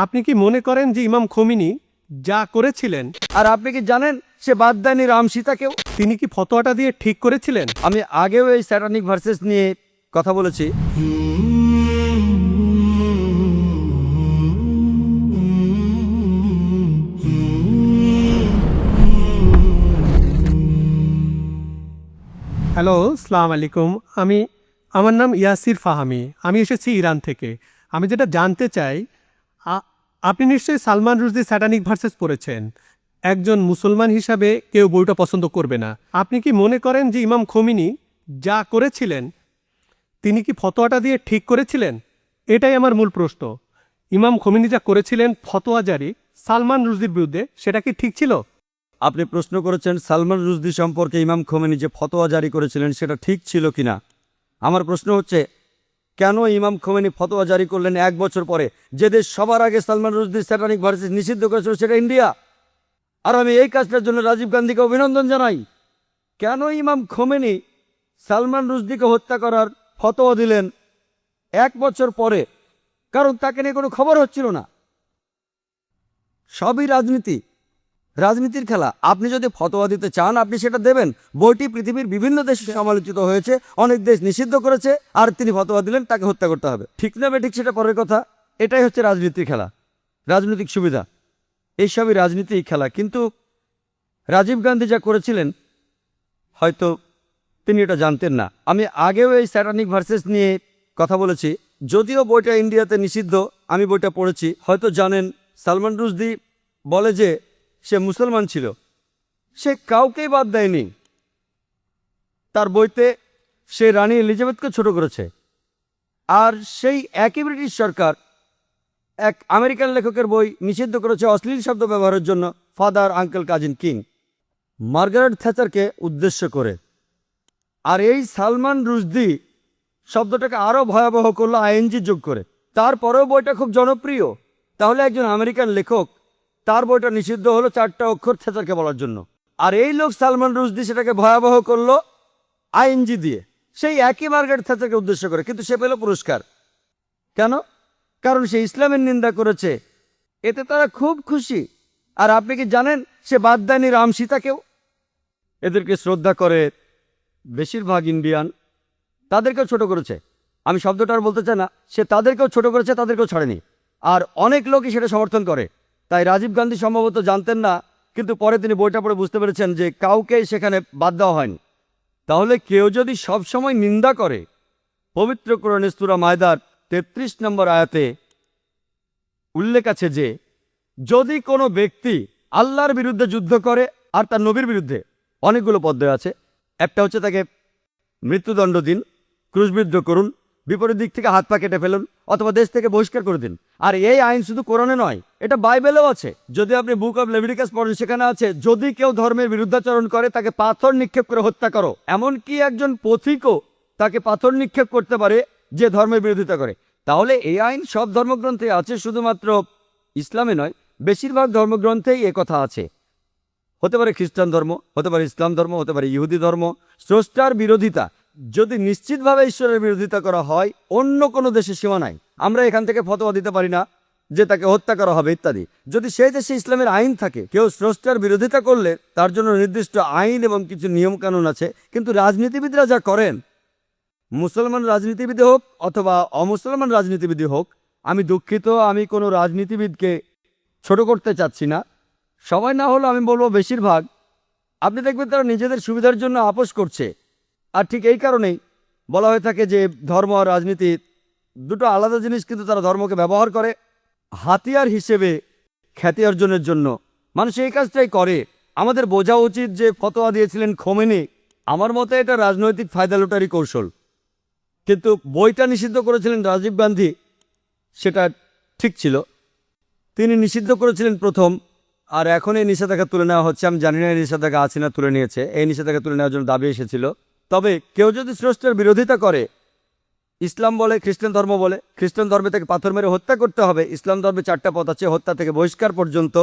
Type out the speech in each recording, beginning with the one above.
আপনি কি মনে করেন যে ইমাম খোমেনি যা করেছিলেন, আর আপনি কি জানেন সে বাদ দেয়নি রাম সীতাকেও? তিনি কি ফতোয়াটা দিয়ে ঠিক করেছিলেন? আমি আগেও এই স্যাটানিক ভার্সেস নিয়ে কথা বলেছি। হ্যালো, আসসালামু আলাইকুম। আমার নাম ইয়াসির ফাহামি। আমি এসেছি ইরান থেকে। আমি যেটা জানতে চাই, আপনি নিশ্চয়ই সালমান রুশদি স্যাটানিক ভার্সেস পড়েছেন। একজন মুসলমান হিসাবে কেউ বইটা পছন্দ করবে না। আপনি কি মনে করেন যে ইমাম খোমেনি যা করেছিলেন, তিনি কি ফতোয়াটা দিয়ে ঠিক করেছিলেন? এটাই আমার মূল প্রশ্ন। ইমাম খোমেনি যা করেছিলেন ফতোয়া জারি সালমান রুশদির বিরুদ্ধে, সেটা কি ঠিক ছিল? আপনি প্রশ্ন করেছেন সালমান রুশদি সম্পর্কে ইমাম খোমেনি যে ফতোয়া জারি করেছিলেন সেটা ঠিক ছিল কিনা। আমার প্রশ্ন হচ্ছে, কেন ইমাম খোমেনি ফতোয়া জারি করলেন 1 বছর পরে? যে দেশ সবার আগে সালমান রুশদির স্যাটানিক ভার্সেস নিষিদ্ধ করেছিল সেটা ইন্ডিয়া। আর আমি এই কাজটার জন্য রাজীব গান্ধীকে অভিনন্দন জানাই। কেন ইমাম খোমেনি সালমান রুশদিকে হত্যা করার ফতোয়া দিলেন 1 বছর পরে? কারণ তাকে নিয়ে কোনো খবর হচ্ছিল না। সবই রাজনীতির খেলা। আপনি যদি ফতোয়া দিতে চান আপনি সেটা দেবেন। বইটি পৃথিবীর বিভিন্ন দেশে সমালোচিত হয়েছে, অনেক দেশ নিষিদ্ধ করেছে, আর তিনি ফতোয়া দিলেন তাকে হত্যা করতে হবে। ঠিক না ঠিক সেটা পরের কথা। এটাই হচ্ছে রাজনীতির খেলা, রাজনৈতিক সুবিধা। এইসবই রাজনীতির খেলা। কিন্তু রাজীব গান্ধী যা করেছিলেন হয়তো তিনি এটা জানতেন না। আমি আগেও এই স্যাটানিক ভার্সেস নিয়ে কথা বলেছি। যদিও বইটা ইন্ডিয়াতে নিষিদ্ধ, আমি বইটা পড়েছি। হয়তো জানেন সালমান রুশদি বলে যে সে মুসলমান ছিল, সে কাউকেই বাদ দেয়নি। তার বইতে সে রানী এলিজাবেথকে ছোট করেছে। আর সেই একই ব্রিটিশ সরকার এক আমেরিকান লেখকের বই নিষিদ্ধ করেছে অশ্লীল শব্দ ব্যবহারের জন্য, father, uncle, cousin, king, Margaret থ্যাচারকে উদ্দেশ্য করে। আর এই সালমান রুশদি শব্দটাকে আরও ভয়াবহ করলো আইএনজি যোগ করে। তারপরেও বইটা খুব জনপ্রিয়। তাহলে একজন আমেরিকান লেখক, তার বইটা নিষিদ্ধ হলো 4টা অক্ষর থ্যাচারকে বলার জন্য। আর এই লোক সালমান রুশদি সেটাকে ভয়াবহ করলো আইএনজি দিয়ে, সেই একই মার্গারেট থ্যাচারকে উদ্দেশ্য করে। কিন্তু সে পেল পুরস্কার। কেন? কারণ সে ইসলামের নিন্দা করেছে। এতে তারা খুব খুশি। আর আপনি কি জানেন সে বাদ দেয়নি রাম সীতাকেও? এদেরকে শ্রদ্ধা করে বেশিরভাগ ইন্ডিয়ান, তাদেরকেও ছোট করেছে। আমি শব্দটা আর বলতে চাই না। সে তাদেরকেও ছোট করেছে, তাদেরকেও ছাড়েনি। আর অনেক লোকই সেটা সমর্থন করে। তাই রাজীব গান্ধী সম্ভবত জানতেন না, কিন্তু পরে তিনি বইটা পড়ে বুঝতে পেরেছেন যে কাউকেই সেখানে বাদ দেওয়া হয়নি। তাহলে কেউ যদি সবসময় নিন্দা করে, পবিত্র কোরআনে সূরা মায়দার 33 নম্বর আয়াতে উল্লেখ আছে যে যদি কোনো ব্যক্তি আল্লাহর বিরুদ্ধে যুদ্ধ করে আর তার নবীর বিরুদ্ধে, অনেকগুলো পদ্ধতি আছে। একটা হচ্ছে তাকে মৃত্যুদণ্ড দিন, ক্রুশবিদ্ধ করুন, বিপরীত দিক থেকে হাত পা কেটে ফেলুন, অথবা দেশ থেকে বহিষ্কার করে দিন। আর এই আইন শুধু কোরআনে নয়, এটা বাইবেলেও আছে। যদি আপনি বুক অব লেভিটিকাস পড়েন সেখানে আছে যদি কেউ ধর্মের বিরুদ্ধাচরণ করে তাকে পাথর নিক্ষেপ করে হত্যা করো। এমনকি একজন পথিকও তাকে পাথর নিক্ষেপ করতে পারে যে ধর্মের বিরোধিতা করে। তাহলে এই আইন সব ধর্মগ্রন্থে আছে, শুধুমাত্র ইসলামে নয়, বেশিরভাগ ধর্মগ্রন্থেই কথা আছে। হতে পারে খ্রিস্টান ধর্ম, হতে পারে ইসলাম ধর্ম, হতে পারে ইহুদি ধর্ম। স্রষ্টার বিরোধিতা যদি নিশ্চিতভাবে ঈশ্বরের বিরোধিতা করা হয়, অন্য কোনো দেশের সীমা নাই। আমরা এখান থেকে ফতোয়া দিতে পারি না যে তাকে হত্যা করা হবে ইত্যাদি। যদি সেই দেশে ইসলামের আইন থাকে, কেউ স্রষ্টার বিরোধিতা করলে তার জন্য নির্দিষ্ট আইন এবং কিছু নিয়মকানুন আছে। কিন্তু রাজনীতিবিদরা যা করেন, মুসলমান রাজনীতিবিদ হোক অথবা অমুসলমান রাজনীতিবিদ হোক, আমি দুঃখিত, আমি কোনো রাজনীতিবিদকে ছোট করতে চাচ্ছি না, সবাই না হলো আমি বলবো বেশিরভাগ, আপনি দেখবেন তারা নিজেদের সুবিধার জন্য আপোষ করছে। আর ঠিক এই কারণেই বলা হয়ে থাকে যে ধর্ম আর রাজনীতি দুটো আলাদা জিনিস, কিন্তু তারা ধর্মকে ব্যবহার করে হাতিয়ার হিসেবে খ্যাতি অর্জনের জন্য। মানুষ এই কাজটাই করে। আমাদের বোঝা উচিত যে ফতোয়া দিয়েছিলেন খোমেনি, আমার মতে এটা রাজনৈতিক ফায়দা লুটারি কৌশল। কিন্তু বইটা নিষিদ্ধ করেছিলেন রাজীব গান্ধী, সেটা ঠিক ছিল। তিনি নিষিদ্ধ করেছিলেন প্রথম, আর এখন এই নিষেধাজ্ঞা তুলে নেওয়া হচ্ছে। আমি জানি না এই নিষেধাজ্ঞা আছে না তুলে নিয়েছে। এই নিষেধাজ্ঞা তুলে নেওয়ার জন্য দাবি এসেছিল। তবে কেউ যদি স্রষ্টার বিরোধিতা করে, ইসলাম বলে, খ্রিস্টান ধর্ম বলে, খ্রিস্টান ধর্মে থেকে পাথর মেরে হত্যা করতে হবে। ইসলাম ধর্মে 4টা পথ আছে, হত্যা থেকে বহিষ্কার পর্যন্ত।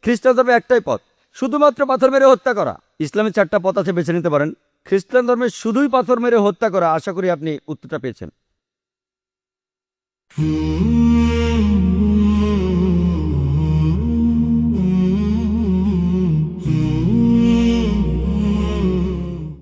খ্রিস্টান ধর্মে একটাই পথ, শুধুমাত্র পাথর মেরে হত্যা করা। ইসলামে 4টা পথ আছে, বেছে নিতে পারেন। খ্রিস্টান ধর্মে শুধুই পাথর মেরে হত্যা করা। আশা করি আপনি উত্তরটা পেয়েছেন।